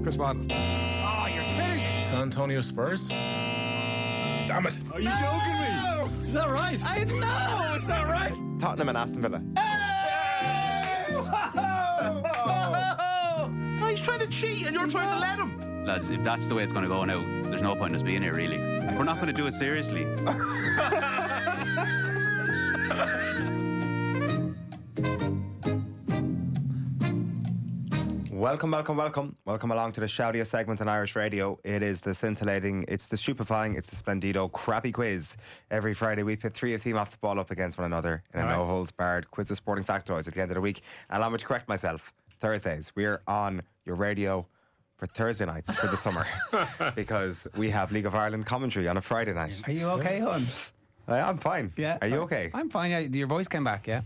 Chris Bond. Oh, you're kidding me. San Antonio Spurs? Damn it. Are you joking me? Is that right? I know. It's not right. Tottenham and Aston Villa. Oh, he's trying to cheat and you're trying to let him. Lads, if that's the way it's going to go now, there's no point in us being here, really. We're not going to do it seriously. Welcome along to the shoutiest segment on Irish radio. It is the scintillating, it's the stupefying, it's the splendido crappy quiz. Every Friday we pit three of team off the ball up against one another in a no-holds-barred quiz of sporting factoids at the end of the week. And allow me to correct myself, Thursdays. We're on your radio for Thursday nights for the summer because we have League of Ireland commentary on a Friday night. Are you okay, hon? I'm fine. Yeah. Are you okay? I'm fine. Yeah, your voice came back, yeah?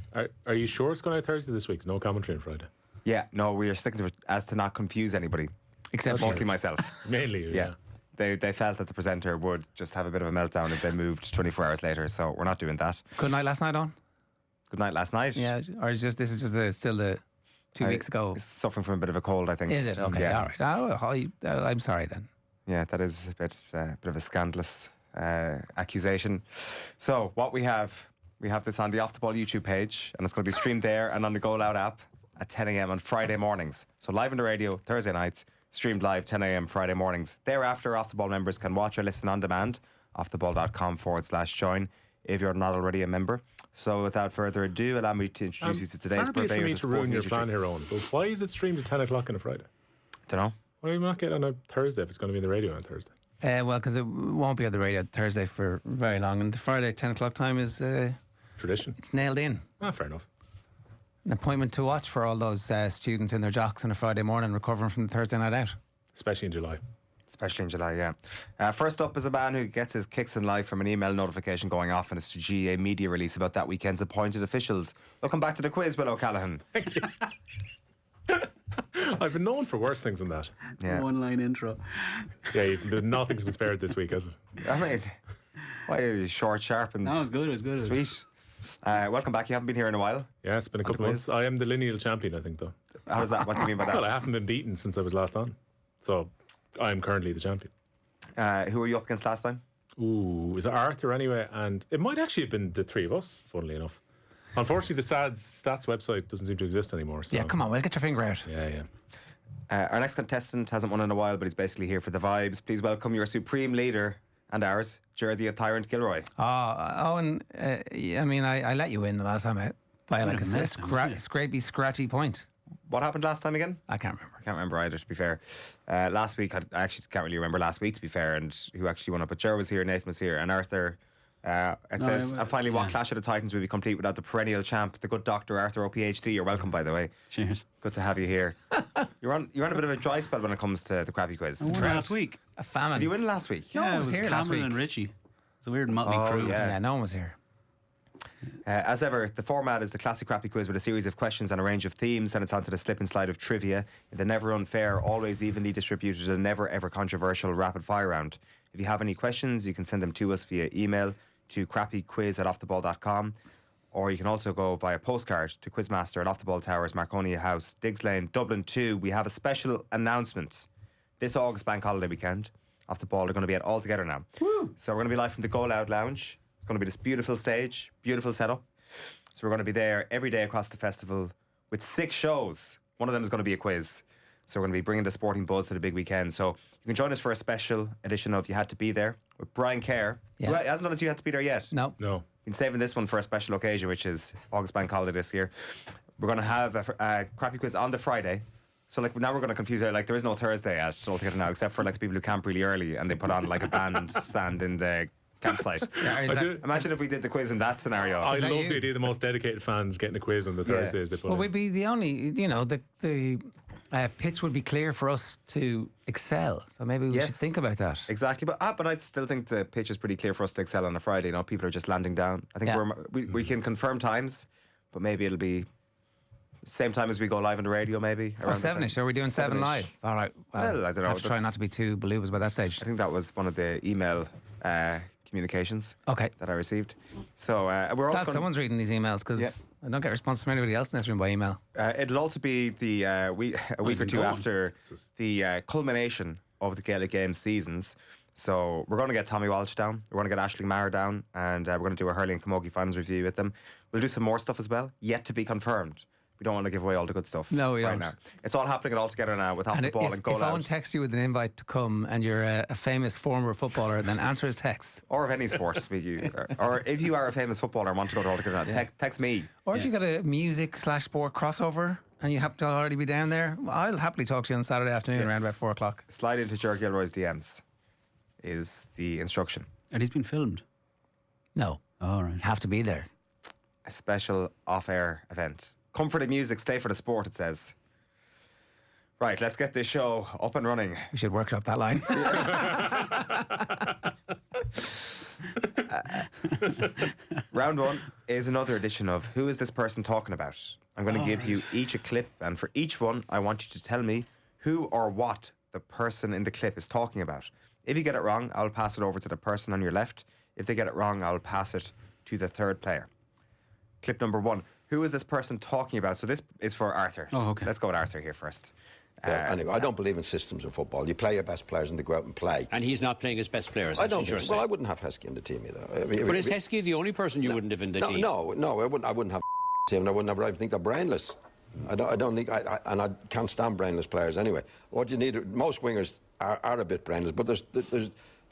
Are you sure it's going out Thursday this week? No commentary on Friday? Yeah, no, we are sticking to it as to not confuse anybody. Except mostly myself. Mainly, yeah. They felt that the presenter would just have a bit of a meltdown if they moved 24 hours later, so we're not doing that. Good night last night, on? Good night last night. Yeah, or is this is just still the 2 weeks ago? Suffering from a bit of a cold, I think. Is it? Okay, yeah. all right. I'm sorry then. Yeah, that is a bit of a scandalous accusation. So what we have this on the Off the Ball YouTube page, and it's going to be streamed there and on the Go Loud app at 10 a.m. on Friday mornings. So live on the radio Thursday nights, streamed live 10 a.m. Friday mornings. Thereafter, Off the Ball members can watch or listen on demand, offtheball.com/join, if you're not already a member. So without further ado, allow me to introduce you to today's purveyors. For me to ruin your literature. plan here, Owen, but why is it streamed at 10 o'clock on a Friday? Don't know. Why are you not getting on a Thursday if it's going to be on the radio on Thursday? Well, because it won't be on the radio Thursday for very long, and the Friday 10 o'clock time is Tradition. it's nailed in. Fair enough. An appointment to watch for all those students in their jocks on a Friday morning recovering from the Thursday night out. Especially in July. Especially in July, yeah. First up is a man who gets his kicks in life from an email notification going off in a GA media release about that weekend's appointed officials. Welcome back to the quiz, Will O'Callaghan. Thank you. I've been known for worse things than that. Yeah. One-line intro. Yeah, nothing's been spared this week, has it? I mean, why are you short, sharp and No, it was good. It was good. sweet? Welcome back. You haven't been here in a while. Yeah, it's been a couple of months. I am the lineal champion, I think, though. How does that? What do you mean by that? Well, I haven't been beaten since I was last on. So I'm currently the champion. Who were you up against last time? Ooh, is it Arthur anyway? And it might actually have been the three of us, funnily enough. Unfortunately, the stats website doesn't seem to exist anymore. So. Yeah, come on, Will, get your finger out. Yeah. Our next contestant hasn't won in a while, but he's basically here for the vibes. Please welcome your supreme leader and ours, Ger Tyrant Gilroy. Owen, I mean, I let you win the last time by like a scratchy point. What happened last time again? I can't remember. I can't remember either, to be fair. Last week, I actually can't really remember last week, to be fair, and who actually won it. But Ger was here, Nathan was here, and Arthur. Says, and finally, what Clash of the Titans will be complete without the perennial champ, the good Dr. Arthur OPHD? You're welcome, by the way. Cheers. Good to have you here. You're on a bit of a dry spell when it comes to the crappy quiz. I won last week. A famine. Did you win last week? No, I was here last Cameron week. and Richie. It's a weird motley crew. yeah. No one was here. As ever, the format is the classic crappy quiz with a series of questions and a range of themes, and it's onto the slip and slide of trivia in the never unfair, always evenly distributed and never ever controversial rapid fire round. If you have any questions, you can send them to us via email to crappyquiz@offtheball.com, or you can also go via postcard to Quizmaster at Off the Ball Towers, Marconia House, Diggs Lane, Dublin 2. We have a special announcement. This August bank holiday weekend, Off the Ball are going to be at All Together now. Woo. So we're going to be live from the Go Loud Lounge. It's going to be this beautiful stage, beautiful setup. So we're going to be there every day across the festival with 6 shows. One of them is going to be a quiz. So we're going to be bringing the sporting buzz to the big weekend. So you can join us for a special edition of You Had to Be There with Brian Kerr. Yeah. Who hasn't done us You Had to Be There yet. No. Been saving this one for a special occasion, which is August bank holiday this year. We're going to have a crappy quiz on the Friday. So like now we're going to confuse it. Like there is no Thursday at All Together now, except for like the people who camp really early and they put on like a band stand in the campsite. Imagine if we did the quiz in that scenario. I love you? the idea of the most dedicated fans getting a quiz on the Thursdays they put Well, in. we'd be the only, the pitch would be clear for us to excel. So maybe we should think about that. Exactly, but I still think the pitch is pretty clear for us to excel on a Friday. You know, people are just landing down. I think we can confirm times, but maybe it'll be same time as we go live on the radio, maybe. Or 7ish. Are we doing 7 live? All right. Well, I don't know. I have to try not to be too belugas by that stage. I think that was one of the email communications Okay. that I received. So we're also Glad someone's reading these emails because I don't get response from anybody else in this room by email. It'll also be the a week or two after the culmination of the Gaelic Games seasons. So we're going to get Tommy Walsh down. We're going to get Aisling Maher down, and we're going to do a hurling and camogie finals review with them. We'll do some more stuff as well, yet to be confirmed. We don't want to give away all the good stuff. No, we right don't. now. It's all happening all together now with half the ball and goal if Owen out. texts you with an invite to come and you're a famous former footballer, then answer his text. Or of any sport, or if you are a famous footballer and want to go to all together now, text me. Or if you got a music/sport crossover and you happen to already be down there, I'll happily talk to you on Saturday afternoon around about 4 o'clock. Slide into Ger Gilroy's DMs is the instruction. And he's been filmed. No. All right. You have to be there. A special off-air event. Come for the music, stay for the sport, it says. Right, let's get this show up and running. We should workshop that line. Round one is another edition of Who Is This Person Talking About? I'm going to give you each a clip, and for each one, I want you to tell me who or what the person in the clip is talking about. If you get it wrong, I'll pass it over to the person on your left. If they get it wrong, I'll pass it to the third player. Clip number one. Who is this person talking about? So this is for Arthur. Oh, okay. Let's go with Arthur here first. Anyway, I don't believe in systems of football. You play your best players and they go out and play. And he's not playing his best players. I don't think. Well, I wouldn't have Heskey in the team either. But is Heskey the only person you wouldn't have in the team? No, I wouldn't have team. And I wouldn't have. I think they're brainless. I don't think. And I can't stand brainless players anyway. What you need, most wingers are a bit brainless, but there's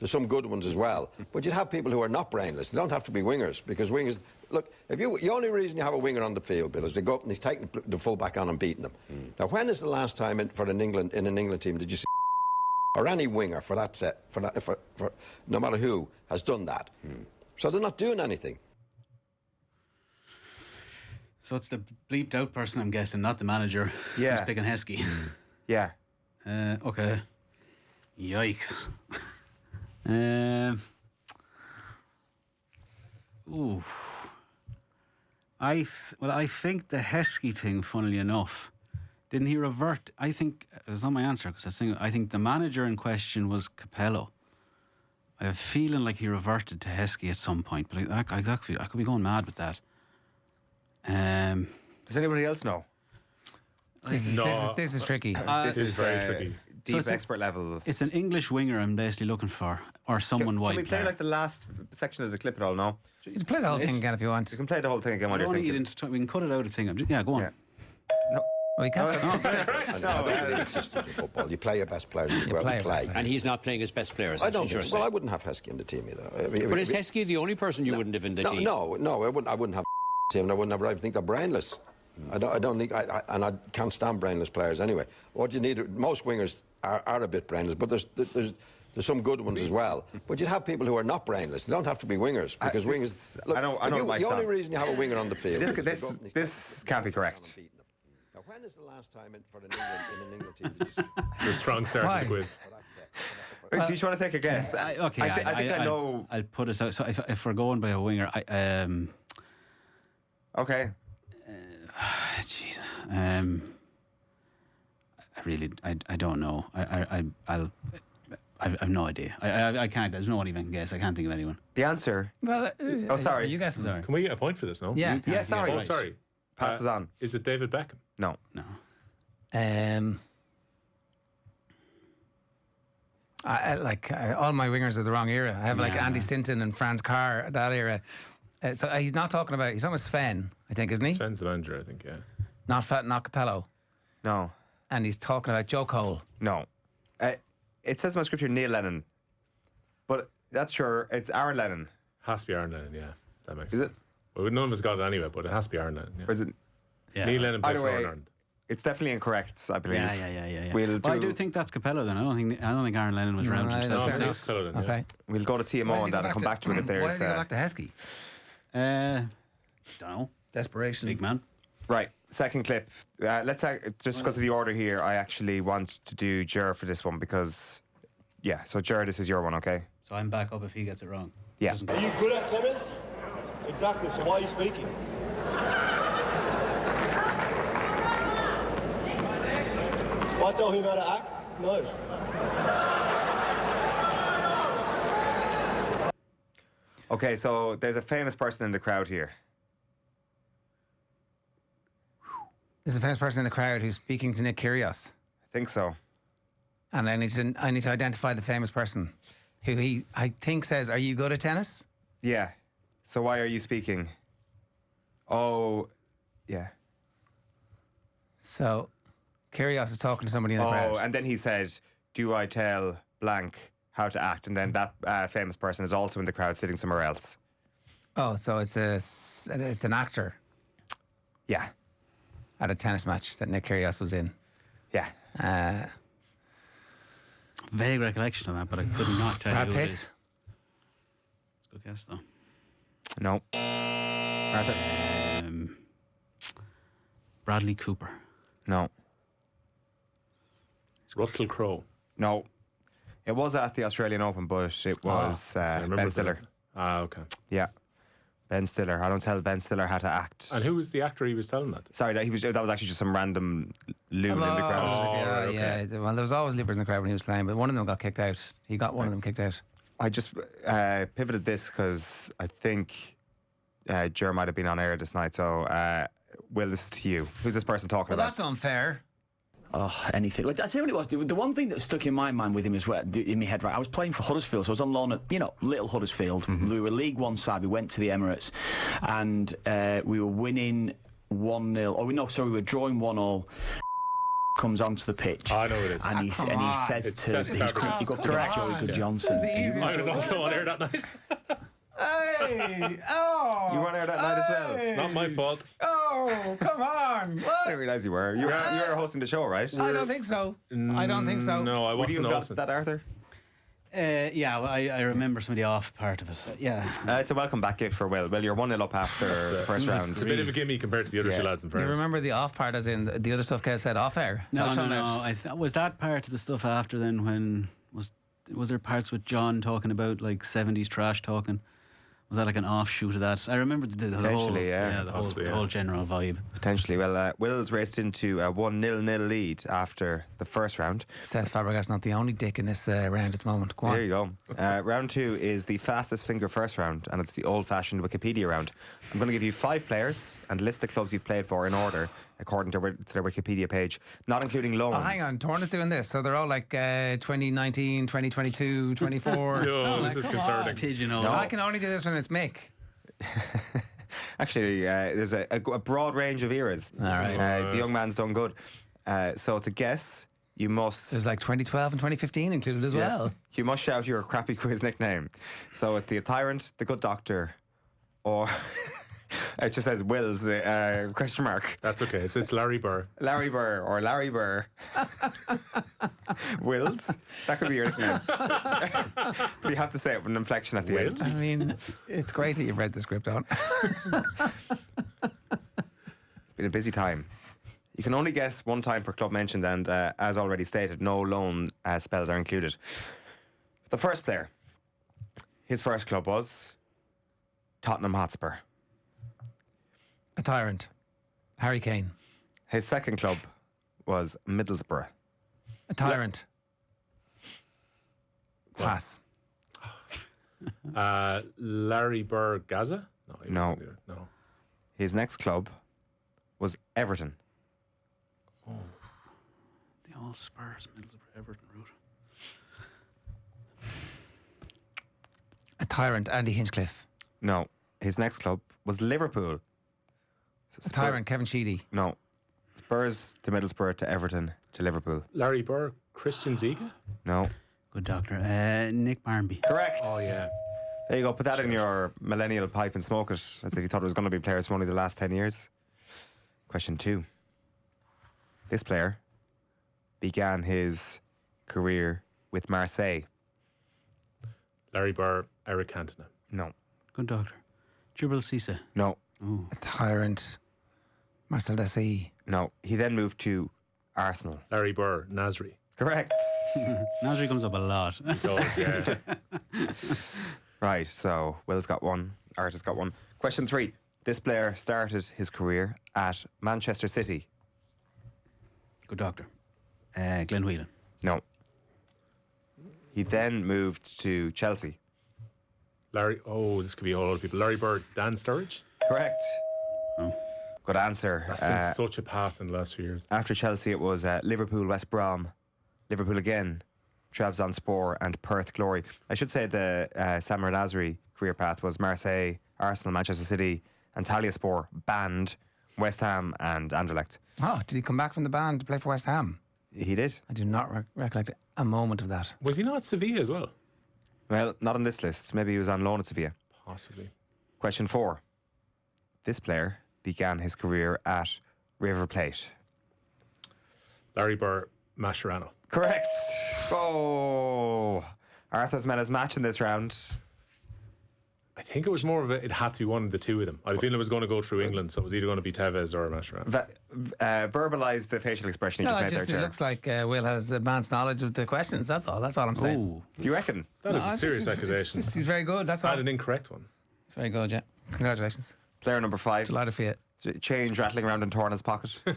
some good ones as well. But you'd have people who are not brainless. They don't have to be wingers, because wingers. Look, the only reason you have a winger on the field, Bill, is they go up and he's taking the full-back on and beating them. Now, when is the last time in an England team did you see or any winger for that set, for no matter who, has done that? So they're not doing anything. So it's the bleeped out person, I'm guessing, not the manager. Yeah. Who's picking Heskey. Yeah. Okay. Yikes. Ooh. I think the Heskey thing, funnily enough, didn't he revert? I think it's not my answer, because I think the manager in question was Capello. I have a feeling like he reverted to Heskey at some point, but I could be going mad with that. Does anybody else know? This is tricky. This is very tricky. Deep So expert level. It's an English winger I'm basically looking for, or someone Can wide we play player. like the last section of the clip at all now? You can play the whole thing again if you want. You can play the whole thing again while I you're don't want to thinking. get into we can cut it out of thing. Yeah, go on. Yeah. Well, you can't. I don't believe in systems of football. You play your best players and they go out and play. And he's not playing his best players. I don't think. Well, I wouldn't have Heskey in the team either. But is Heskey the only person you wouldn't have in the team? No, I wouldn't have team. And I wouldn't have. I think they're brainless. I don't think. And I can't stand brainless players anyway. What you need, most wingers are a bit brainless, but there's some good ones as well. But you'd have people who are not brainless. They don't have to be wingers, because wingers. Look, I know the only reason you have a winger on the field. This can't be correct. Now, when is the last time in an England team did you see? The strong start to Why? the quiz. Do you want to take a guess? I think I know. I'll put us out. So if we're going by a winger, Okay. Jesus. I don't know. I've no idea. I can't. There's no one even guess. I can't think of anyone. The answer. Well, Oh, sorry. You guys. Sorry. Can we get a point for this, no? Yeah. Yeah, sorry. Oh, sorry. Passes on. Is it David Beckham? No. No. All my wingers are the wrong era. I have like Andy Stinton and Franz Carr, that era. So he's not talking about. He's talking about Sven, I think, isn't he? Sven's the manager, I think, yeah. Not Capello. No. And he's talking about Joe Cole. No. It says in my script here Neil Lennon, but that's sure it's Aaron Lennon. Has to be Aaron Lennon, yeah. That makes Is sense. it? Well, none of us got it anyway, but it has to be Aaron Lennon. Yeah. Or is it? Yeah. Neil Lennon played Either for way, Ireland. it's definitely incorrect, I believe. Yeah. We'll I do think that's Capello then. I don't think Aaron Lennon was around. No, himself. fair No, enough. Capello then, yeah. Okay. We'll go to TMO on that and come back to it if Why there's. did you go back to Heskey? Don't know. Desperation. Big man. Right, second clip. Let's just because of the order here, I actually want to do Ger for this one because, yeah. So Ger, this is your one, okay? So I'm back up if he gets it wrong. Yeah. Doesn't Are you good at tennis? Exactly, so why are you speaking? Why tell him how to act? No. Okay, so there's a famous person in the crowd here. There's a famous person in the crowd who's speaking to Nick Kyrgios. I think so. And I need to identify the famous person who I think says, "Are you good at tennis?" Yeah. So why are you speaking? Oh, yeah. So Kyrgios is talking to somebody in the crowd. Oh, and then he said, "Do I tell blank how to act?" And then that famous person is also in the crowd, sitting somewhere else. Oh, so it's an actor Yeah. at a tennis match that Nick Kyrgios was in. Yeah. Vague recollection of that, but I could not tell Brad you who it Pitt. is. It's a good guess, though. No. Arthur? Bradley Cooper. No. Russell Crowe. No. It was at the Australian Open, but it was So I remember Ben the- Stiller. Okay. Yeah. Ben Stiller. I don't tell Ben Stiller how to act. And who was the actor he was telling that? Sorry, that was actually just some random loon in the crowd. Oh, yeah, right, okay. yeah. Well, there was always loopers in the crowd when he was playing, but one of them got kicked out. He got one of them kicked out. I just pivoted this because I think Ger might have been on air this night. So, Will, this is to you. Who's this person talking Well, about? that's unfair. Oh, anything. Well, I tell you what it was. The one thing that stuck in my mind with him is in my head, right? I was playing for Huddersfield, so I was on loan at, little Huddersfield. We were League One side. We went to the Emirates, and we were winning 1-0. Oh, no, sorry, we were drawing 1-1. Comes onto the pitch. I know it is. And he says It's to Cesc his Fabregas. Correct. Joey Good Johnson. I was also on air that night. Hey! Oh! You were on air that night as well. Not my fault. Oh, come on! I What? didn't realise you were. You were hosting the show, right? I don't think so. I don't think so. No, I Would you wasn't have got hosting. that, Arthur? Yeah, well, I remember some of the off part of it. Yeah. It's a welcome back gift for Will. Will, you're 1-0 up after the first round. It's a bit of a gimme compared to the other Yeah. two lads in You fairness. remember the off part, as in the other stuff Kev said off air? No, So no, shout no. out. Was that part of the stuff after then when was there parts with John talking about like 70s trash talking? Was that like an offshoot of that? I remember the whole, Potentially, yeah. the Possibly, whole, yeah. the whole general vibe. Potentially. Well, Will's raced into a 1-0 lead after the first round. Says Fabregas not the only dick in this round at the moment. Go on. There you go. Round 2 is the fastest finger first round, and it's the old-fashioned Wikipedia round. I'm going to give you 5 players and list the clubs you've played for in order, according to their Wikipedia page, not including loans. Oh, hang on. Torn is doing this. So they're all like 2019, 2022, 24. No, this is come concerning. on. Pigeonhole. No. I can only do this when it's Mick. Actually, there's a broad range of eras. All right. The young man's done good. So to guess, you must... There's like 2012 and 2015 included as well. You must shout your crappy quiz nickname. So it's the Tyrant, the Good Doctor, or... it just says Will's question mark. That's okay. It's Larry Burr. Larry Burr or Larry Burr. Wills? That could be your nickname. But you have to say it with an inflection at the Wills? end. I mean, it's great that you've read the script on. It's been a busy time. You can only guess one time per club mentioned, and as already stated, no loan spells are included. The first player, his first club was Tottenham Hotspur. A tyrant. Harry Kane. His second club was Middlesbrough. A tyrant. Pass. Larry Burr Gaza? No. he No. wasn't either. No. His next club was Everton. The all Spurs, Middlesbrough, Everton route. A tyrant. Andy Hinchcliffe. No, his next club was Liverpool. So A tyrant. Kevin Sheedy. No. Spurs to Middlesbrough to Everton to Liverpool. Larry Burr, Christian Ziga? No. Good doctor. Nick Barnby. Correct. Oh, yeah. There you go. Put that in your millennial pipe and smoke it as if you thought it was going to be players from only the last 10 years. Question 2. This player began his career with Marseille. Larry Burr, Eric Cantona. No. Good doctor. Jibril Cisse. No. A tyrant. Marcel Desailly. No. He then moved to Arsenal. Larry Burr, Nasri. Correct. Nasri comes up a lot. Goes, yeah. Right, so Will's got one. Art has got one. Question 3. This player started his career at Manchester City. Good doctor. Glenn Whelan. No. He then moved to Chelsea. Larry, this could be all other people. Larry Burr, Dan Sturridge? Correct. Good answer. That's been such a path in the last few years. After Chelsea, it was Liverpool, West Brom, Liverpool again, Trabzonspor, and Perth Glory. I should say the Samir Nasri career path was Marseille, Arsenal, Manchester City, Antalyaspor, Band, West Ham, and Anderlecht. Oh, did he come back from the band to play for West Ham? He did. I do not recollect a moment of that. Was he not at Sevilla as well? Well, not on this list. Maybe he was on loan at Sevilla. Possibly. Question 4. This player began his career at River Plate. Larry Burr, Mascherano. Correct. Oh, Arthur's met his match in this round. I think it was more of it had to be one of the two of them. I had a feeling it was going to go through England, so it was either going to be Tevez or Mascherano. Verbalise the facial expression you No, just made there, it looks like Will has advanced knowledge of the questions. That's all I'm saying. Oh, Do you reckon? That is No, a it's serious just- accusation. He's very good. That's I all. had an incorrect one. It's very good, yeah. Congratulations. Player number 5. Delighted for you. Change rattling around in Torna's pocket. I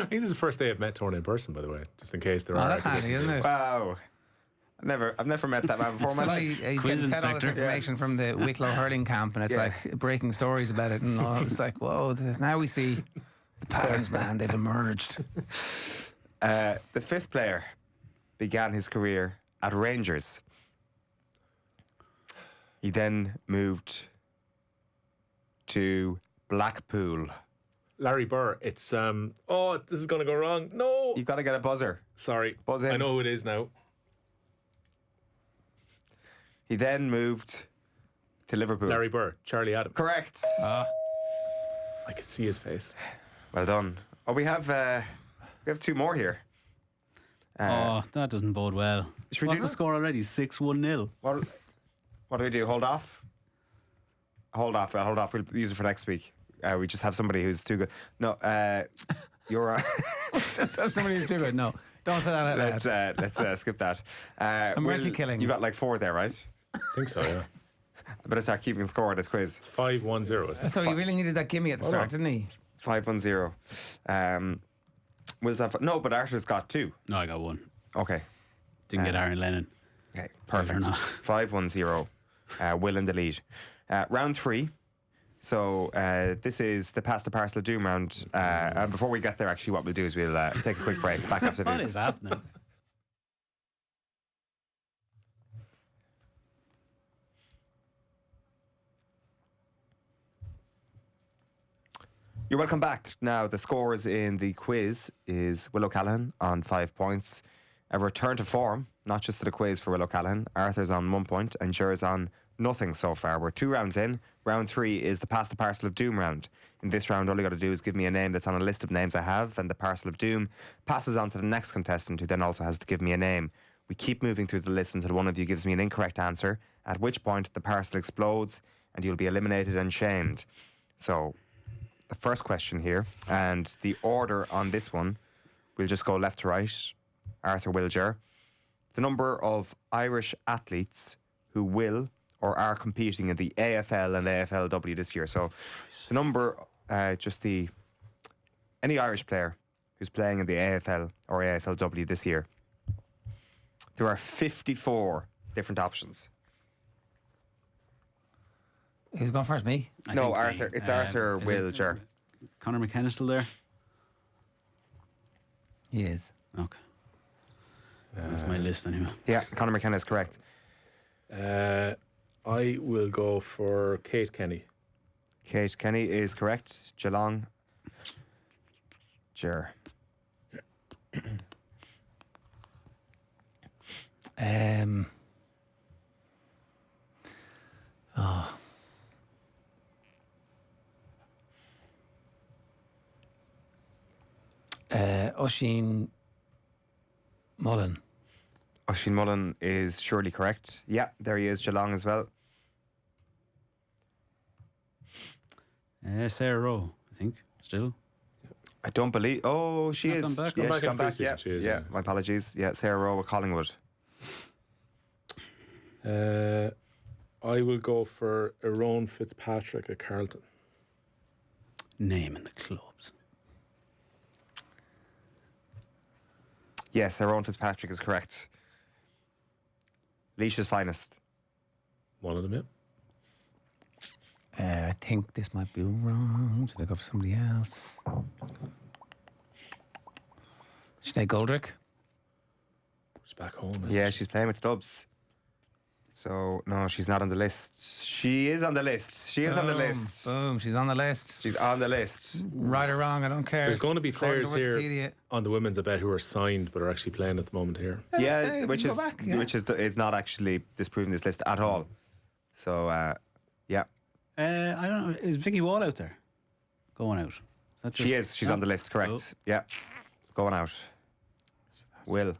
think this is the first day I've met Torna in person, by the way, just in case there Oh, are. that's handy, isn't it? Wow. I've never met that man before in my Suddenly, life. he's Quiz getting fed all this inspector. information from the Wicklow hurling camp, and it's Yeah. like breaking stories about it, and all. It's like, whoa! Now we see the patterns, man. They've emerged. The 5th player began his career at Rangers. He then moved to Blackpool. Larry Burr. It's this is going to go wrong. No, You've got to get a buzzer. sorry. Buzz in. I know who it is now. He then moved to Liverpool. Larry Burr, Charlie Adams. Correct. I could see his face. Well done. Oh, we have 2 more here. oh, that doesn't bode well. Should we What's do the that? score already? 6-1-0. What do we do? Hold off? Hold off. We'll use it for next week. We just have somebody who's too good. No, you're. Just have somebody who's too good. No, don't say that out loud. Let's skip that. I'm mercy killing. You got like 4 there, right? I think so, yeah. I better start keeping score of this quiz. 5-1-0, isn't it? So he really needed that gimme at the start, didn't he? 5-1-0. Will's have no, but Arthur's got 2. No, I got 1. Okay. Didn't get Aaron Lennon. Okay. Believe it or Perfect. not. 5-1-0. Will in the lead. Round 3. So this is the Pass the Parcel of Doom round. And before we get there, actually, what we'll do is we'll take a quick break. Back after What this. is happening? You're welcome back. Now, the scores in the quiz is Will O'Callaghan on 5 points. A return to form, not just to the quiz for Will O'Callaghan. Arthur's on 1 point and Ger's on nothing so far. We're 2 rounds in. Round 3 is the Pass the Parcel of Doom round. In this round, all you got to do is give me a name that's on a list of names I have, and the Parcel of Doom passes on to the next contestant, who then also has to give me a name. We keep moving through the list until one of you gives me an incorrect answer, at which point the parcel explodes and you'll be eliminated and shamed. So, the first question here, and the order on this one, we'll just go left to right. Arthur, Will, Ger. The number of Irish athletes who will or are competing in the AFL and the AFLW this year. So the number, any Irish player who's playing in the AFL or AFLW this year. There are 54 different options. Who's going first? Me? I No, think Arthur. me. It's Arthur, is Will, it- Ger. Conor McKenna still there? He is. Okay. That's my list anyway. Yeah, Conor McKenna is correct. I will go for Kate Kenny. Kate Kenny is correct. Geelong. Ger. Oisin Mullen. Oisin Mullen is surely correct. Yeah, there he is. Geelong as well. Sarah Rowe, I think, still. I don't believe. Oh, she Not is. gone back? Yeah, Gone she's back gone in back. pre-season, Yeah, she is, yeah. yeah. My apologies. Yeah, Sarah Rowe with Collingwood. I will go for Eoin Fitzpatrick at Carlton. Naming the clubs. Yes, Eoin Fitzpatrick is correct. Leish's finest. One of them, yeah. I think this might be wrong. Should I go for somebody else? Sinead Goldrick? She's back home. Yeah, she's playing with the Dubs. So, no, she's not on the list. She is on the list. She is on the list. Boom, she's on the list. She's on the list. Right or wrong, I don't care. There's going to be According players to here Wikipedia. on the women's, I bet, who are signed but are actually playing at the moment here. Yeah, Hey, which go is back, yeah. it's not actually disproving this list at all. So, yeah, I don't know. Is Vicky Wall out there? Going out? Is that she just- is. She's No? on the list, correct? Oh. Yeah, going out. Will.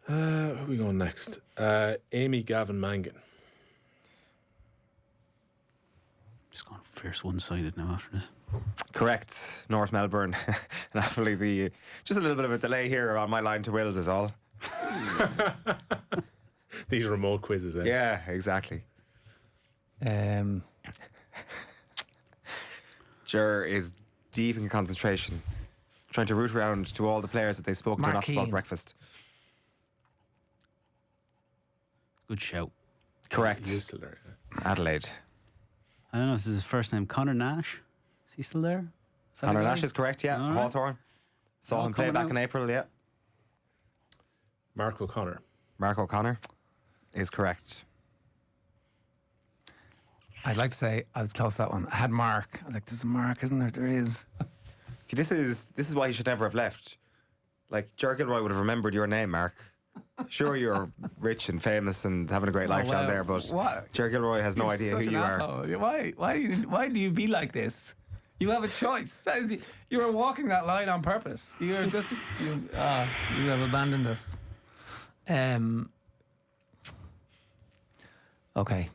Who are we going next? Amy Gavin Mangan. Just going fierce one-sided now after this. Correct. North Melbourne. And hopefully just a little bit of a delay here on my line to Wills is all. These remote quizzes, eh? Yeah, exactly. Ger is deep in concentration, trying to root around to all the players that they spoke to Mark enough about Keane. breakfast. Good shout. Correct. He is still there. Yeah. Adelaide. I don't know if this is his first name. Connor Nash. Is he still there? Is that Conor a guy? Nash is correct, yeah. All right. Hawthorne. Saw All him play coming back out. in April, yeah. Mark O'Connor. Mark O'Connor is correct. I'd like to say I was close to that one. I had Mark. I was like, there's a Mark, isn't there? There is. See, this is why he should never have left. Like, Ger Gilroy would have remembered your name, Mark. Sure, you're rich and famous and having a great life down well, there, but what? Ger Gilroy has no You're idea such who an you are. asshole. Why do you be like this? You have a choice. That is you were walking that line on purpose. You are just you have abandoned us. Okay.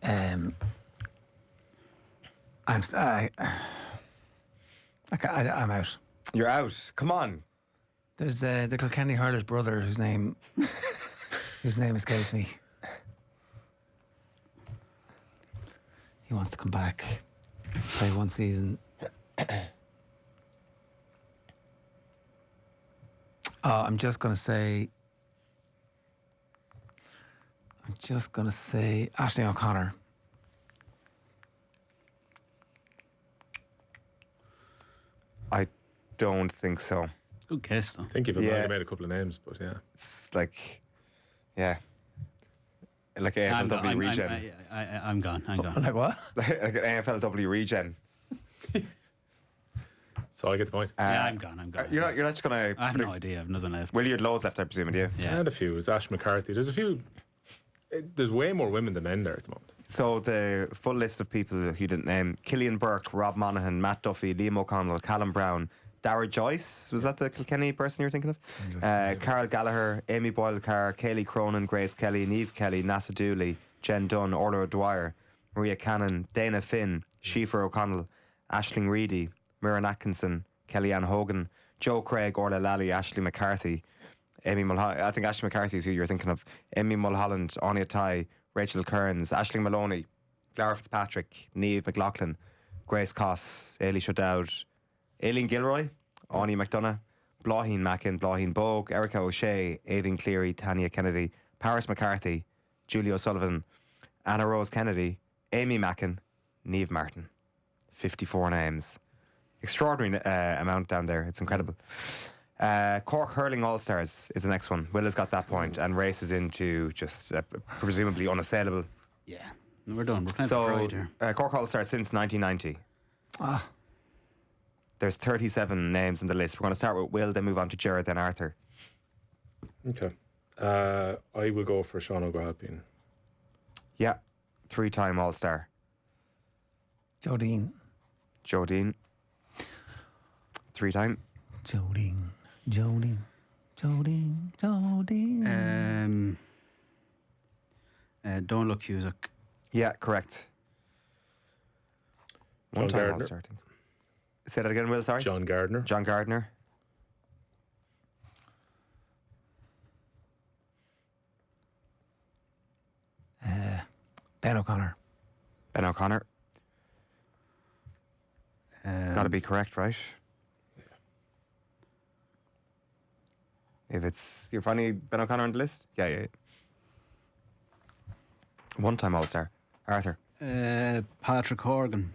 I'm out. You're out. Come on. There's the Kilkenny hurler's brother whose name escapes me. He wants to come back, play one season. I'm just gonna say Ashley O'Connor. I don't think so. Good guess, though. I think you've Yeah. amalgamated a couple of names, but yeah. It's like, yeah. Like I'm AFLW gone. regen. I'm gone. I'm gone. Like what? Like an AFLW regen. So I get the point. Yeah, I'm gone. I'm gone. You're not just going I have to... no idea. I've nothing left. Well, you had loads left, I presume, do you? I Yeah. had a few. There's Ash McCarthy. There's a few. There's way more women than men there at the moment. So the full list of people who you didn't name: Killian Burke, Rob Monaghan, Matt Duffy, Liam O'Connell, Callum Brown, Dara Joyce. Was that the Kilkenny person you were thinking of? Carol Gallagher, Amy Boyle-Carr, Kaylee Cronin, Grace Kelly, Niamh Kelly, Nasa Dooley, Jen Dunn, Orla O'Dwyer, Maria Cannon, Dana Finn, Sheafer O'Connell, Aisling Reedy, Muireann Atkinson, Kellyanne Hogan, Joe Craig, Orla Lally, Ashley McCarthy, Amy Mulholland. I think Ashley McCarthy is who you're thinking of. Amy Mulholland, Anya Ty, Rachel Kearns, Aisling Maloney, Clara Fitzpatrick, Niamh McLaughlin, Grace Coss, Ailey Dowd, Aileen Gilroy, Anya McDonough, Blaheen Mackin, Blaheen Bogue, Erica O'Shea, Aileen Cleary, Tanya Kennedy, Paris McCarthy, Julie O'Sullivan, Anna Rose Kennedy, Amy Mackin, Niamh Martin. 54 names. Extraordinary amount down there. It's incredible. Cork Hurling All-Stars is the next one. Will has got that point and races into just presumably unassailable. Yeah. No, we're done. We're playing for So, pride here. Cork All-Stars since 1990. Ah, There's 37 names in the list. We're going to start with Will, then move on to Jared, then Arthur. Okay. I will go for Sean O'Gallagher. Yeah. 3-time All-Star. Jodine. Jodine. 3-time. Jodine. Don't look Cusack. Yeah, correct. John One-time Gardner. All-Star, I think. Say that again, Will, sorry? John Gardner. John Gardner. Ben O'Connor. Ben O'Connor. Got to be correct, right? If it's you're finally Ben O'Connor on the list, yeah. One-time All-Star, Arthur. Patrick Horgan.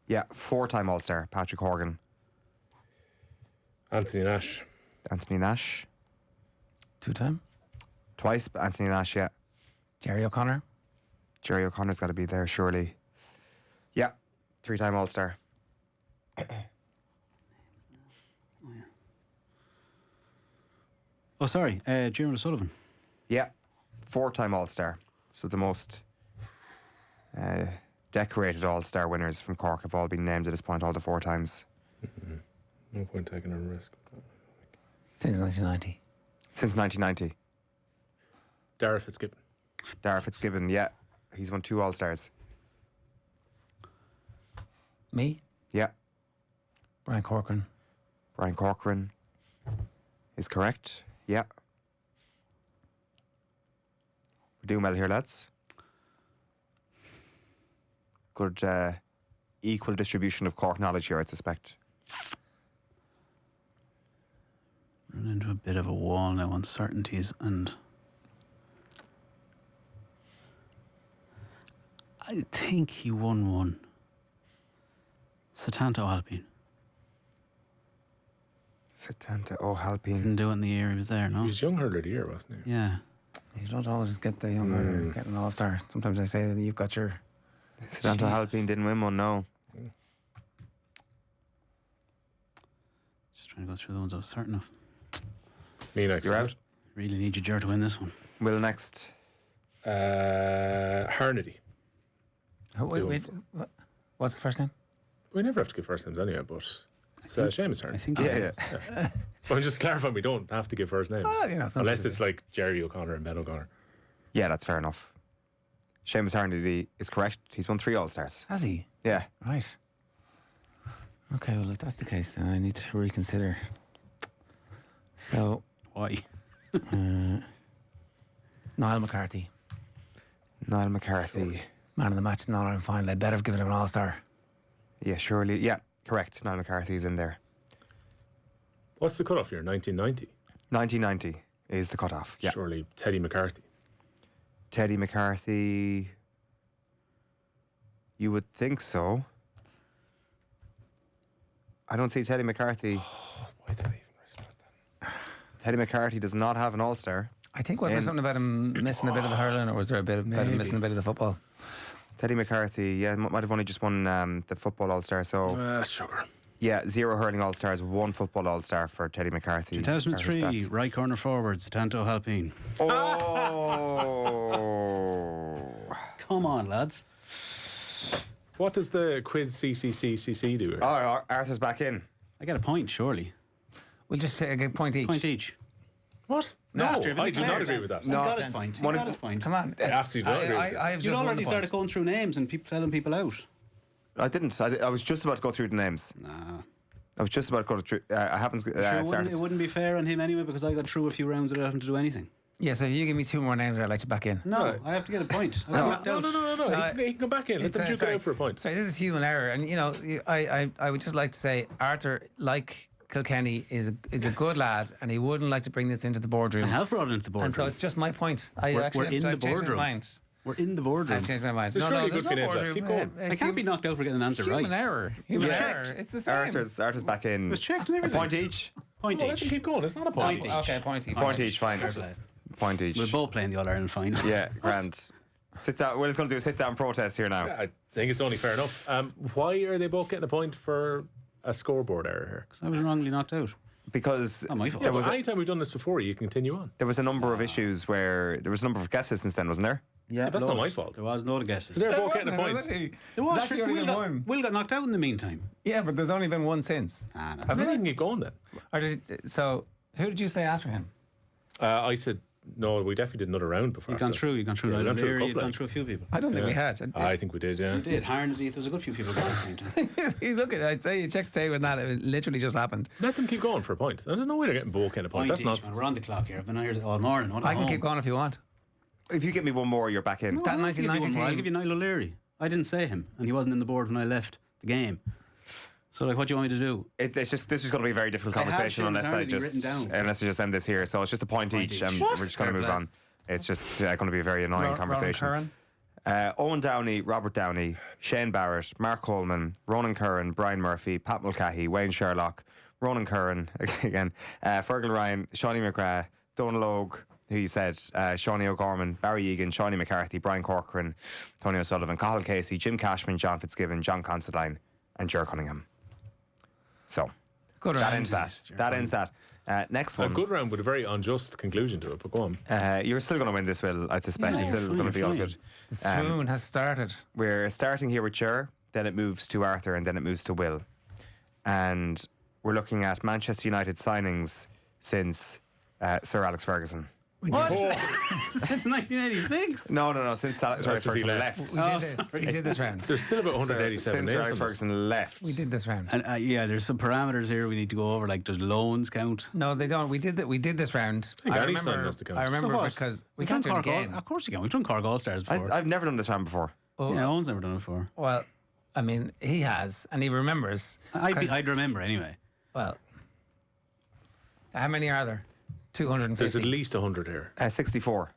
Yeah, 4-time All-Star, Patrick Horgan. Anthony Nash. Anthony Nash. 2-time. Twice, but Anthony Nash, yeah. Jerry O'Connor. Jerry O'Connor's got to be there, surely. Yeah, 3-time All-Star. Oh, sorry, Jim O'Sullivan. Yeah, 4-time All-Star. So the most decorated All-Star winners from Cork have all been named at this point, all the 4 times. No point taking a risk. Since 1990. Since 1990. Dara Fitzgibbon. Dara Fitzgibbon, yeah. He's won 2 All-Stars. Me? Yeah. Brian Corcoran. Brian Corcoran is correct. Yeah. We're doing well here, lads. Good equal distribution of Cork knowledge here, I suspect. Run into a bit of a wall now, uncertainties, and I think he won one. Satanta O'Halpine. Satanta O'Halpine. Didn't do it in the year he was there, He no? was Young Hurler of the Year, wasn't he? Yeah. You don't always get the younger getting an All-Star. Sometimes I say that you've got your... Satanta O'Halpine didn't win one, no. Just trying to go through the ones I was certain of. Me next. You're out. Really need your Ger to win this one. Will next. Hernady. Oh, wait. What's the first name? We never have to give first names anyway, but it's Seamus Hernady. I think Yeah. Well, just clarifying, we don't have to give first names. Some Unless people it's like Jerry O'Connor and Ben O'Connor. Yeah, that's fair enough. Seamus Hernady is correct. He's won 3 All-Stars. Has he? Yeah. Right. Okay, well, if that's the case, then I need to reconsider. So, Why? Niall McCarthy, Niall McCarthy. man of the match in the All-Ireland final. I better have given him an All-Star. Yeah, surely. Yeah, correct. Niall McCarthy's in there. What's the cutoff here? 1990? 1990 is the cutoff. Yeah. Surely Teddy McCarthy. Teddy McCarthy. You would think so. I don't see Teddy McCarthy. Why did I even risk that? Teddy McCarthy does not have an All-Star. I think, was there something about him missing a bit of the hurling, or was there a bit about him missing a bit of the football? Teddy McCarthy, yeah, might have only just won the football All-Star. So, Sugar. yeah, 0 hurling All-Stars, 1 football All-Star for Teddy McCarthy. 2003, right corner forward, Satanta O'Halpine. Oh! Come on, lads. What does the quiz CCCCC do here? Oh, Arthur's back in. I get a point, surely. We'll just take a point each. Point each. What? No, I do not agree with that. He got his point. He got his point. Come on. I absolutely don't agree with this. I have You just won already the started point. going through names and telling people out. I didn't. I was just about to go through the names. Nah. I was just about to go through. I haven't started. It wouldn't be fair on him anyway because I got through a few rounds without having to do anything. Yeah, so if you give me 2 more names, I'd like you back in. No, I have to get a point. I got knocked out. No. He can come back in. Let them duke it out for a point. Sorry, this is human error. And, I would just like to say Arthur, like Kilkenny, is a good lad, and he wouldn't like to bring this into the boardroom. I have brought it into the boardroom. And so it's just my point. I We're actually in have the changed my boardroom. mind. We're in the boardroom. I've changed my mind. There's surely a there's good no feeling, Jack. boardroom. Keep going. I can't be knocked out for getting an answer Human right. error. Human Yeah. error. It's the same. Arthur's back in. It was checked and A everything. point each. Point Let them each. keep going. It's not a point. Okay, point each. Point each. Fine. play. Point each. We're both playing the All-Ireland final. Yeah, grand. Sit down. What it's going to do is sit down protest here now. I think it's only fair enough. Why are they both getting a point for a scoreboard error here? I was wrongly knocked out. Because Not my fault. Yeah, but anytime we've done this before, you continue on. there was a number of issues where there was a number of guest assistants then, wasn't there? Yeah, That's not my fault. There was no guesses. So they're both getting a point. It was actually only Will been got, one. Will got knocked out in the meantime. Yeah, but there's only been one since. Ah, no. Then you can keep going then. So, who did you say after him? I said, no, we definitely did another round before. You'd gone through. You'd gone through. Yeah, Niall we've gone through a O'Leary, you'd couple, gone through a few people. I don't think we had. I think we did, yeah. You did. Harnedy. There was a good few people going at the same time. He's looking. I'd say you checked today with that. It literally just happened. Let them keep going for a point. There's no way they're getting both getting a point. That's each, not. man. We're on the clock here. I've been here all morning. I can keep going if you want. If you give me one more, you're back in. That 1990 I'll team. give you Niall O'Leary. I didn't say him, and he wasn't in the board when I left the game. So, like, what do you want me to do? It's just this is going to be a very difficult I have conversation Seamus unless I Hannity written just down. end this here. So it's just a point each, and What? we're just going to Fair move play. on. It's just going to be a very annoying Ronan conversation. Curran. Owen Downey, Robert Downey, Shane Barrett, Mark Coleman, Ronan Curran, Brian Murphy, Pat Mulcahy, Wayne Sherlock, Ronan Curran again, Fergal Ryan, Shawnee McGrath, Donal Logue, who you said, Shawnee O'Gorman, Barry Egan, Shawnee McCarthy, Brian Corcoran, Tony O'Sullivan, Cathal Casey, Jim Cashman, John Fitzgibbon, John Considine, and Ger Cunningham. So Good that round. ends that. That ends that. Next A one. good round with a very unjust conclusion to it, but go on. You're still going to win this, Will. I suspect Yeah, you're still you're fine, going to be you're all fine. good. The swoon has started. We're starting here with Ger, then it moves to Arthur, and then it moves to Will. And we're looking at Manchester United signings since Sir Alex Ferguson. What? Since 1986. No, since Sir Alex since he Ferguson left. left. We did this. We did this round. There's still about 187 Since Sir names Alex on this. Ferguson left. We did this round. And yeah, there's some parameters here we need to go over. Like, does loans count? No, they don't. We did that. We did this round. think any sign has to count. I remember So what? because we We've can't done do it Cork again. Of course you can. We've done Cork All Stars before. I've never done this round before. Oh, Yeah, Owen's never done it before. well, I mean, he has, and he remembers. 'Cause- I'd remember anyway. well, how many are there? There's 250. at least 100 here. 64.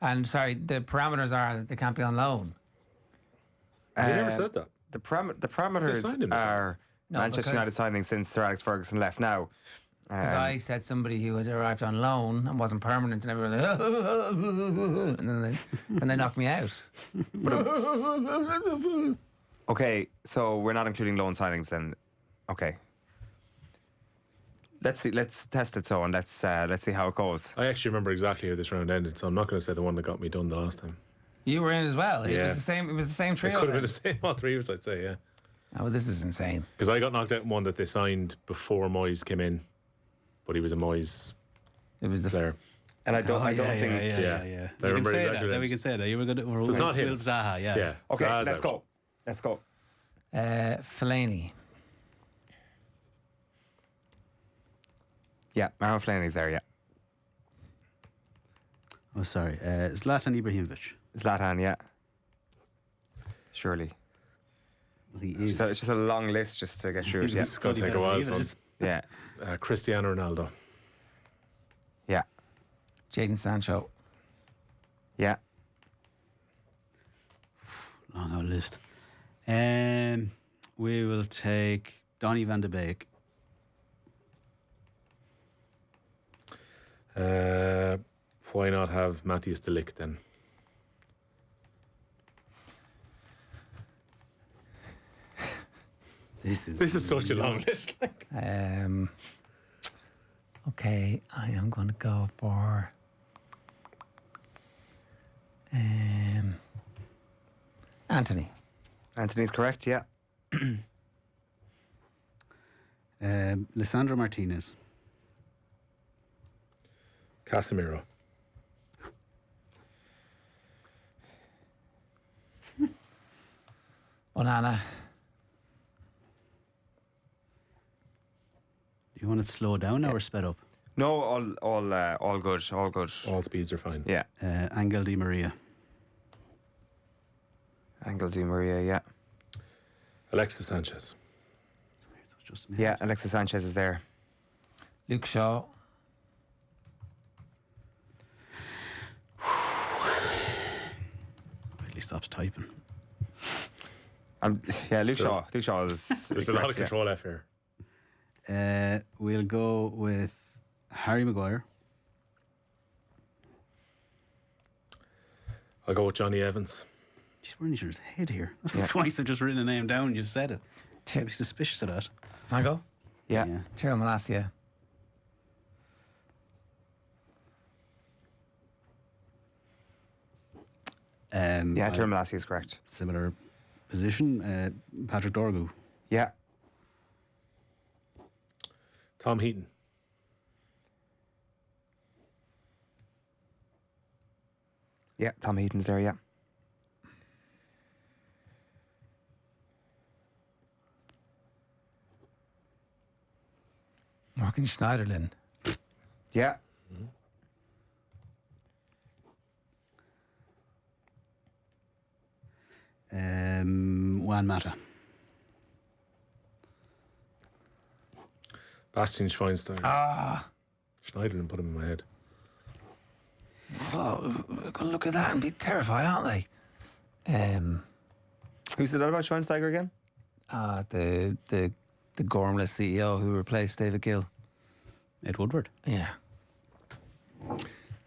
And sorry, the parameters are that they can't be on loan. They never said that. The parameters signed him, they said. are No, Manchester United because- signing since Sir Alex Ferguson left. Now, Because I said somebody who had arrived on loan and wasn't permanent, and everyone was like, and they knocked me out. okay, so we're not including loan signings then. Okay. Let's see. Let's test it. So, and let's see how it goes. I actually remember exactly how this round ended, so I'm not going to say the one that got me done the last time. You were in as well. It Yeah. was the same. It was the same It trio. could have been then. the same, all three of us, I'd say, yeah. Oh, well, this is insane. Because I got knocked out in one that they signed before Moyes came in, but he was a Moyes It was the player. And I don't think. Yeah. yeah. I We can remember say exactly that. Then then. we can say that. You were good. So it's not him. Will Zaha, yeah. Okay, Zaha's let's out. go. Let's go. Fellaini. Yeah, Aaron Flaney's there. Yeah, Oh, sorry. Zlatan Ibrahimovic. Zlatan. Yeah, surely. Well, he is. So it's just a long list just to get through it. Yeah, It's going to take a while, son. yeah, Cristiano Ronaldo. yeah, Jadon Sancho. yeah. Long old list. We will take Donny van de Beek. Why not have Matthias de Ligt then? This is such a long list. Okay, I am going to go for. Anthony. Anthony's correct. Yeah, Lissandro Martinez. Casemiro. Onana. Do you want it slowed down now or sped up? no, all good, all good. All speeds are fine. Yeah, Angel Di Maria. Angel Di Maria. Yeah, Alexis Sanchez. Just a minute. yeah. Alexis Sanchez is there. Luke Shaw. Really stops typing. Yeah, Luke Shaw. Luke Shaw is. There's a lot of correct, yeah. control F here. We'll go with Harry Maguire. I'll go with Johnny Evans. Jeez, we're in each other's head here. That's Yeah. twice I've just written a name down. You've said it. I'd be suspicious of that. Can I go? Yeah. Tyrell Malacia. Yeah, Tyrell Malacia is correct. Similar position. Patrick Dorgu. Yeah, Tom Heaton. yeah. Tom Heaton's there. Yeah, Morgan Schneiderlin. yeah. Juan Mata. Bastian Schweinsteiger. Ah. Schneider didn't put him in my head. Oh, we're going to look at that and be terrified, aren't they? Who said that about Schweinsteiger again? The Gormless CEO who replaced David Gill. Ed Woodward. Yeah.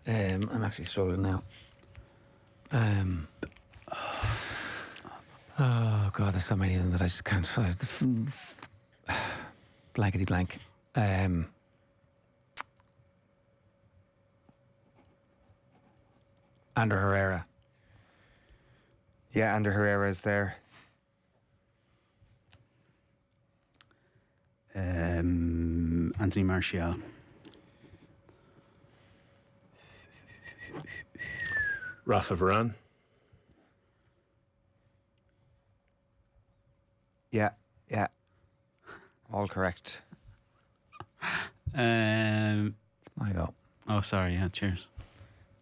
I'm actually struggling now. Oh God, there's so many of them that I just can't find. Blankety blank. Ander Herrera. Yeah, Ander Herrera is there. Anthony Martial. Rafa Varane. Yeah. All correct. It's my go. Oh, sorry. Yeah, cheers.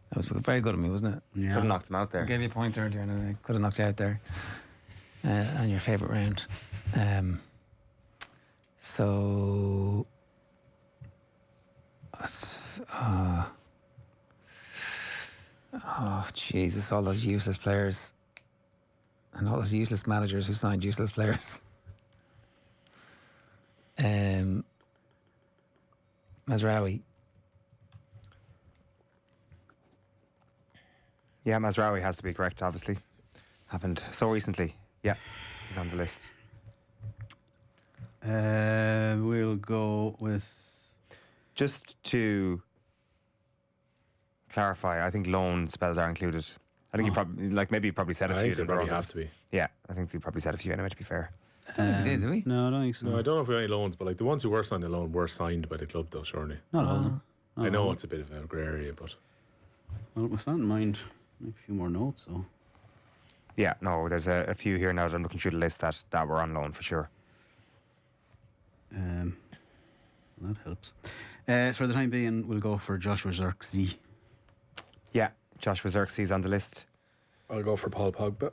That was very good of me, wasn't it? Yeah. Could have knocked him out there. I gave you a point earlier and I could have knocked you out there on your favourite round. So... oh, Jesus, all those useless players. And all those useless managers who signed useless players. Mazraoui. Yeah, Mazraoui has to be correct, obviously. Happened so recently. Yeah, he's on the list. We'll go with... Just to clarify, I think loan spells are included. I think you probably, maybe you probably said a I few. think they that were probably on have this. to be. Yeah, I think you probably said a few anyway, to be fair. I don't think we did we? No, I don't think so. No, I don't know if we have any loans, but like the ones who were signed a loan were signed by the club, though, surely. Not all of them. I know it's a bit of a grey area, but Well, with that in mind, make a few more notes, so... Yeah, no, there's a few here now that I'm looking through the list that were on loan for sure. That helps. For the time being, we'll go for Joshua Zirkzee. Yeah, Joshua Zirkzee's on the list. I'll go for Paul Pogba.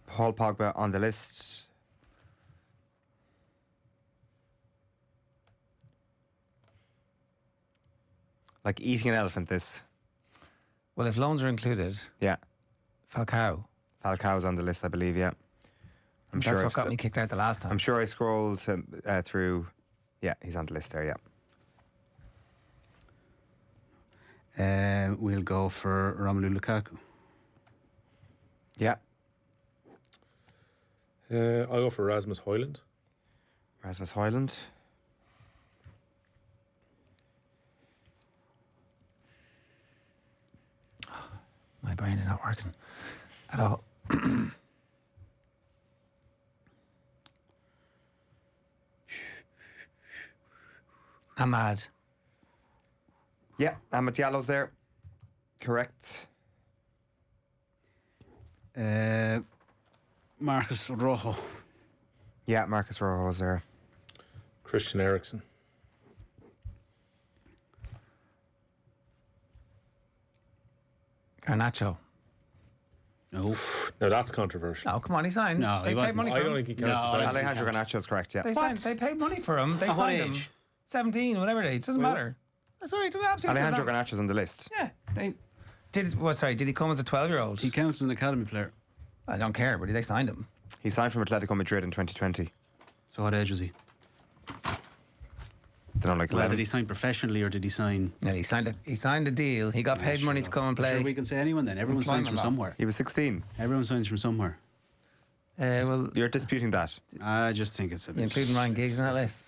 Paul Pogba on the list. Like eating an elephant, this. Well, if loans are included, Yeah. Falcao. Falcao's on the list, I believe, yeah. I'm That's sure what I've got s- me kicked out the last time. I'm sure I scrolled through. Yeah, he's on the list there, yeah. We'll go for Romelu Lukaku. Yeah, I'll go for Rasmus Højlund. Rasmus Højlund. My brain is not working at all. Ahmad. Yeah, Amad Diallo's there. Correct. Marcus Rojo. Yeah, Marcus Rojo's there. Christian Eriksen. Garnacho. No. Now that's controversial. No, come on, he signed. No, they he paid wasn't. money I for don't him. think he counts as No, signed. Alejandro Garnacho's correct, yeah. They paid money for him. They At what signed him. age? 17, whatever age. Doesn't matter. Sorry, it doesn't absolutely Alejandro doesn't- Garnacho's on the list. Yeah. Did he come as a 12-year-old? He counts as an academy player. I don't care, but they signed him. He signed from Atletico Madrid in 2020. So what age was he? Don't know, like Well, 11. did he sign professionally or did he sign... Yeah, he signed a deal. He got paid money to come and play. Sure, we can say anyone then. Everyone signs from Employment law. somewhere. He was 16. Everyone signs from somewhere. Well, You're disputing that. I just think it's a bit... including Ryan Giggs in that list.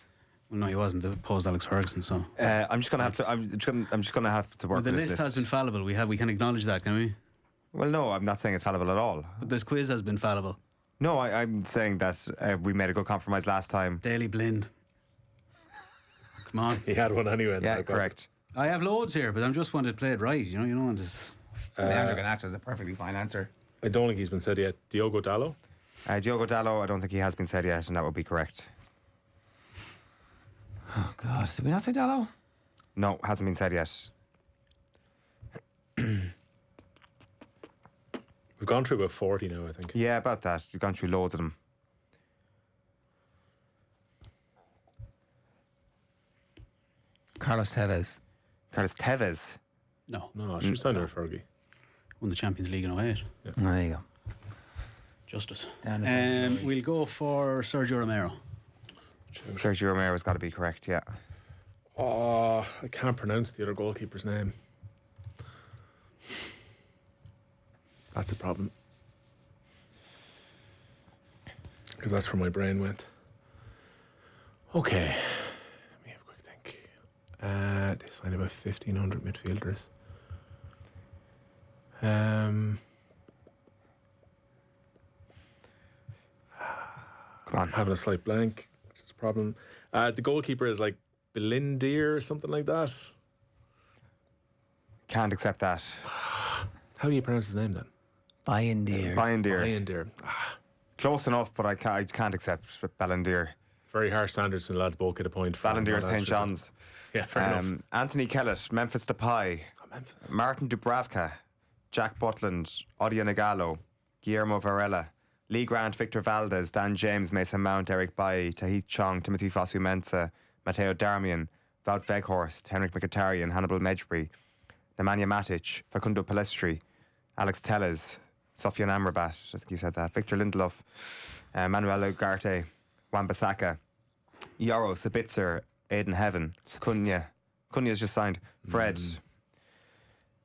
Well, no, he wasn't. They opposed Alex Ferguson, so... I'm just gonna have to. I'm just gonna have to work Well, the with list this has been fallible. We can acknowledge that, can we? Well, no, I'm not saying it's fallible at all. But this quiz has been fallible. No, I'm saying that we made a good compromise last time. Daily Blind. Come on. He had one anyway. in the Yeah, back pocket. correct. I have loads here, but I'm just wanting to play it right. You know, and just... Alejandro Garnacho is a perfectly fine answer. I don't think he's been said yet. Diogo Dallo. Diogo Dallo, I don't think he has been said yet, and that would be correct. Oh, God. Did we not say Dallo? No, hasn't been said yet. We've gone through about 40 now, I think. Yeah, about that. You've gone through loads of them. Carlos Tevez. Carlos Tevez. No. No, she signed her Fergie. Won the Champions League in 08. There you go. Justice. Down the We'll go for Sergio Romero. Sergio Romero's got to be correct, yeah. Oh, I can't pronounce the other goalkeeper's name. That's a problem. Because that's where my brain went. Okay. Let me have a quick think. They signed about 1,500 midfielders. Come on. Having a slight blank, which is a problem. The goalkeeper is like Belindir or something like that. Can't accept that. How do you pronounce his name then? Bayindir. Bayindir. Close enough, but I can't accept Ballandir. Very harsh standards, and lads both get a point. Ballandir St. John's. Yeah, fair enough. Anthony Kellett, Memphis Depay, Memphis. Martin Dubravka, Jack Butland, Odia Nagalo, Guillermo Varela, Lee Grant, Victor Valdez, Dan James, Mason Mount, Eric Bailly, Tahith Chong, Timothy Fosu-Mensah, Matteo Darmian, Wout Weghorst, Henrik Mkhitaryan, Hannibal Mejbri, Nemanja Matic, Facundo Palestri, Alex Telles, Sofian Amrabat, I think you said that, Victor Lindelof, Manuel Ugarte, Wan-Bissaka, Yoro, Sabitzer, Aidan Heaven, Cunha's just signed, Fred,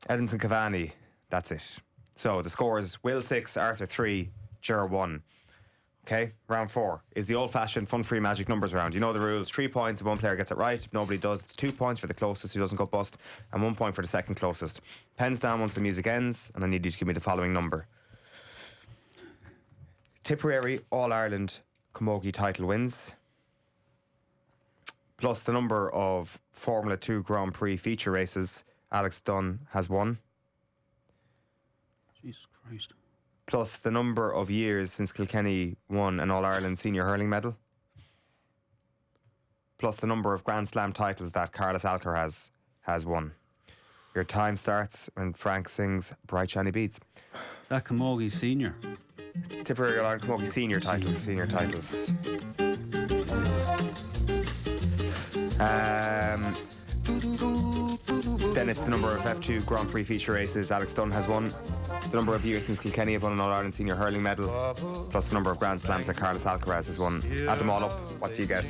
Edinson Cavani, that's it. So the scores, Will 6, Arthur 3, Ger 1. Okay, round 4 is the old-fashioned fun-free magic numbers round. You know the rules. 3 points if one player gets it right. If nobody does, it's 2 points for the closest who doesn't go bust, and 1 point for the second closest. Pens down once the music ends, and I need you to give me the following number. Tipperary All-Ireland Camogie title wins, plus the number of Formula 2 Grand Prix feature races Alex Dunn has won, Jesus Christ. plus the number of years since Kilkenny won an All-Ireland senior hurling medal, plus the number of Grand Slam titles that Carlos Alcaraz has won. Your time starts when Frank sings Bright Shiny Beads. Is that Camogie Senior? Tipperary All-Ireland Camogie senior titles. Then it's the number of F2 Grand Prix feature races Alex Dunn has won, the number of years since Kilkenny have won an All-Ireland senior hurling medal, plus the number of Grand Slams that Carlos Alcaraz has won. Add them all up, what do you get?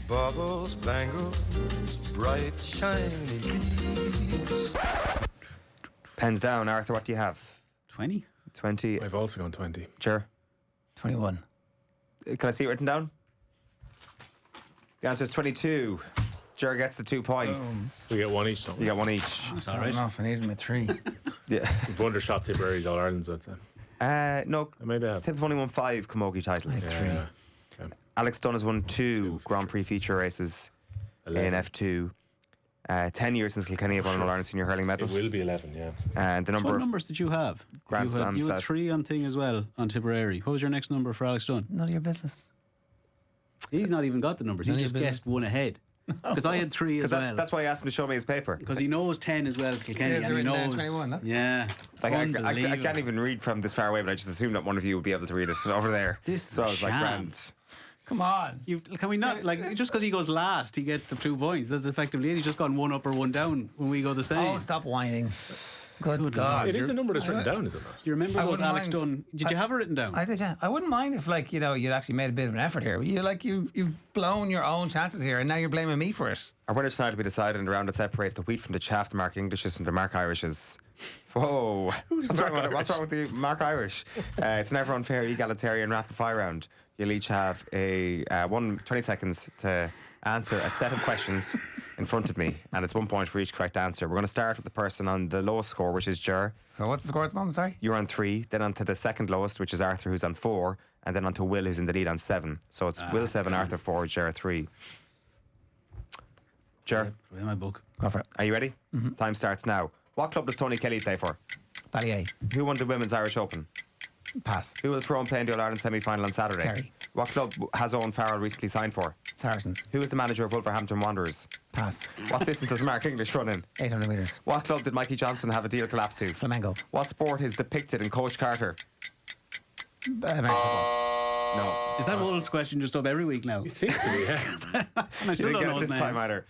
Bubbles, bangles, bright shiny beads. Pens down, Arthur, what do you have? 20? 20. I've also gone 20. Sure. 21. Can I see it written down? The answer is 22. Ger gets the 2 points. We get one each. You got one each. That's not enough. I needed my 3. Yeah. We've undershot Tipperary's All Ireland's, I'd say. No, I made that. Tip have only won 5 Camogie titles. Yeah. Okay. Alex Dunn has won 2 Grand Prix feature races 11. in F2. 10 years since Kilkenny have won an All-Ireland senior hurling medal. It will be 11, yeah. And the number What of numbers did you have? Grand Slams You had that- 3 on thing as well, on Tipperary. What was your next number for Alex Dunn? None of your business. He's not even got the numbers. He None of just your guessed one ahead. Because I had 3 as well. that's why I asked him to show me his paper. Because he knows 10 as well as Kilkenny. Is it And he written down knows. 21, look? Yeah. Like, I Unbelievable. can't even read from this far away, but I just assumed that one of you would be able to read it over there. This so I was like, sham. grand. Come on. Can we not, like, just because he goes last, he gets the 2 points. That's effectively it. He's just gone 1 up or 1 down when we go the same. Oh, stop whining. Good God. It is a number that's written down, is it not? You remember I those wouldn't Alex mind. Dunn? Did you have it written down? I did, yeah. I wouldn't mind if, like, you know, you'd actually made a bit of an effort here. You've blown your own chances here, and now you're blaming me for it. Our winner tonight will be decided in the round that separates the wheat from the chaff, the Mark Englishes from the Mark Irishes. Whoa. What's wrong with the Mark Irish? It's an ever unfair, egalitarian rapid fire round. You'll each have 20 seconds to answer a set of questions in front of me, and it's 1 point for each correct answer. We're going to start with the person on the lowest score, which is Ger. So what's the score at the moment, sorry? You're on 3, then on to the second lowest, which is Arthur, who's on 4, and then on to Will, who's in the lead on 7. So it's Will 7, Arthur 4, Ger 3. Ger, Put it in my book. Go for it. are you ready? Time starts now. What club does Tony Kelly play for? Ballier. Who won the Women's Irish Open? Pass. Who will Tyrone play in the All-Ireland semi-final on Saturday? Kerry. What club has Owen Farrell recently signed for? Saracens. Who is the manager of Wolverhampton Wanderers? Pass. What distance does Mark English run in? 800 metres. What club did Mikey Johnson have a deal collapse to? Flamengo. What sport is depicted in Coach Carter? American football. No. Is that Wolves question just up every week now? It seems to be, yeah. And I still You don't didn't know get it his this name. time either.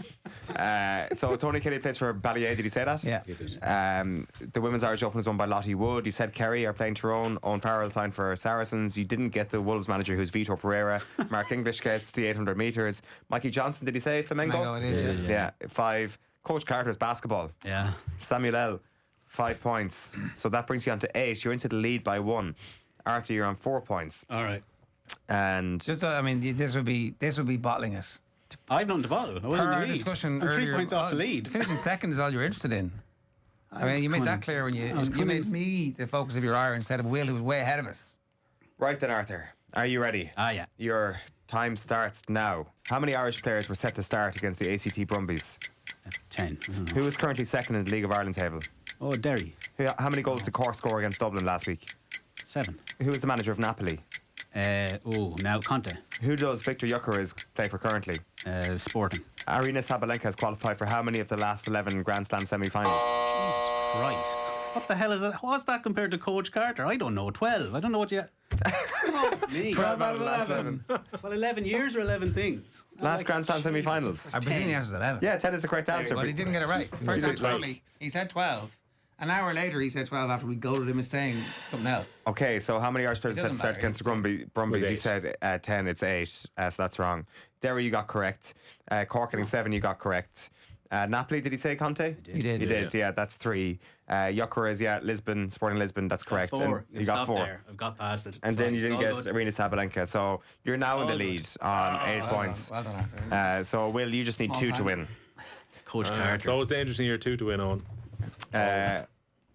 So Tony Kelly plays for Ballier. Did you say that? Yeah. The Women's Irish Open is won by Lottie Wood. You said Kerry are playing Tyrone. Owen Farrell signed for Saracens. You didn't get the Wolves manager, who's Vitor Pereira. Mark English gets the 800 metres. Mikey Johnson, did he say Flamengo? Flamengo it is, Yeah, 5. Coach Carter's basketball. Yeah. Samuel L, 5 points. So that brings you on to 8. You're into the lead by 1. Arthur, you're on 4 points. All right. And Just, this would be bottling it. I've none to bottle. I wasn't Per in the our lead. discussion I'm 3 earlier, points off the lead. Finishing second is all you're interested in. I mean, was you made kinda- that clear when I was you kinda- made me the focus of your ire instead of Will, who was way ahead of us. right then, Arthur, are you ready? Yeah. Your time starts now. How many Irish players were set to start against the ACT Brumbies? 10. I don't know. Who is currently second in the League of Ireland table? Oh, Derry. How many goals did Cork score against Dublin last week? 7. Who is the manager of Napoli? Now Conte. Who does Victor Gyökeres play for currently? Sporting. Arina Sabalenka has qualified for how many of the last 11 Grand Slam semi-finals? Jesus Christ. What the hell is that? What's that compared to Coach Carter? I don't know. 12. I don't know what you... Me. 12 out of the last 11. Well, 11 years or 11 things? Last Grand Slam semi-finals. I presume the answer is 11. Yeah, 10 is the correct answer. But he didn't get it right. First did, answer early, he said 12. An hour later, he said 12 after we goaded him into saying something else. Okay, so how many Irish players It set to doesn't start matter, against the Brumbies? Was You 8. said 10, it's 8, so that's wrong. Derry, you got correct. Cork getting 7, you got correct. Napoli, did he say Conte? He did. He did, yeah, that's 3. Gyökeres, yeah, Lisbon, Sporting Lisbon, that's correct. 4. And you got 4. There. I've got past it. And It's then fine. you didn't It's all get good. Arina Sabalenka, so you're now in the All lead good. on 8 points. Well done, Arthur. So, Will, you just need Small 2 to time. win. Coach It's Carter. always dangerous in year 2 to win on.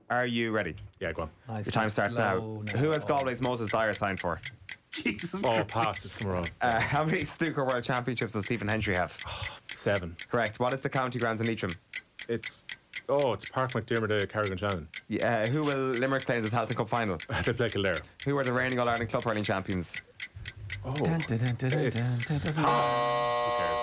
Are you ready? Yeah, go on. Nice Your time and starts slow now. Who has Galway's Moses Dyer signed for? Jesus Oh, Christ. pass. It's wrong. How many snooker world championships does Stephen Hendry have? 7. Correct. What is the county grounds in Leitrim? It's Park McDermott, Carrigan Shannon. Yeah, who will Limerick play in the Halton Cup final? They play Kildare. Who are the reigning All Ireland club hurling champions? Oh, Dun, dun, dun, dun, dun, it's dun, doesn't pass. it? Who cares?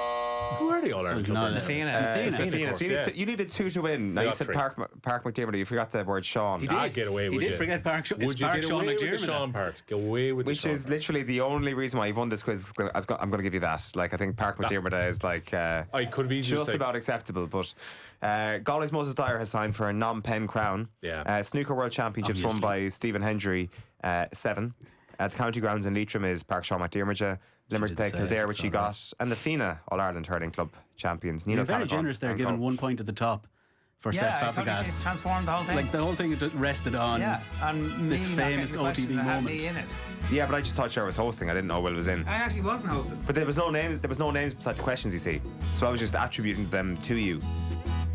Who are the All Ireland was club not hurlers? a- It's Fianna. Fianna. Of So course, you needed 2 to win. Now I you got said 3. Park McDermott. You forgot the word Sean. I'd get away He with did you. forget Park. It's Would you Park get Sean away with the McDermott. Sean part? Get away with Which the Sean is literally the only reason why you've won this quiz. I'm going to give you that. Like, I think Park McDermott is like I could have easily just said- about acceptable. But Galway's Moses Dyer has signed for a non-pen crown. Yeah. Snooker World Championships won Obviously. by Stephen Hendry, 7. The county grounds in Leitrim is Park Sean McDermott. Limerick did play say Kildare, it, which so he got, and the Fianna All Ireland hurling club champions. Nino You're very Callaghan generous there, and giving co. 1 point at the top for Cesc Yeah, I thought he Fabregas. transformed the whole thing. Like the whole thing rested on yeah, and me this not famous getting the questions OTB that had moment. me in it. Yeah, but I just thought Cher was hosting. I didn't know Will was in. I actually wasn't hosting. But there was no names. There was no names beside the questions. You see, so I was just attributing them to you.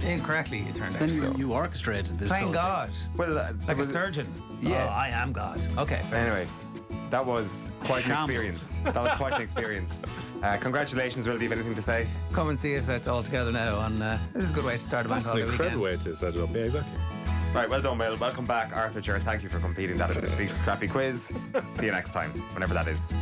Incorrectly, it turned Then out. you orchestrated this. Playing whole God. Well, Like a surgeon. Yeah. Oh, I am God. Okay. fair enough. Anyway, that was quite an Shambles. experience. That was quite an experience. Congratulations, Will. Do you have anything to say? Come and see us at All Together now. And this is a good way to start a bank That's an holiday incredible weekend. way to set it up. Yeah, exactly. Right, well done, Will. Welcome back, Arthur Ger. Thank you for competing. That is this week's Scrappy Quiz. See you next time, whenever that is.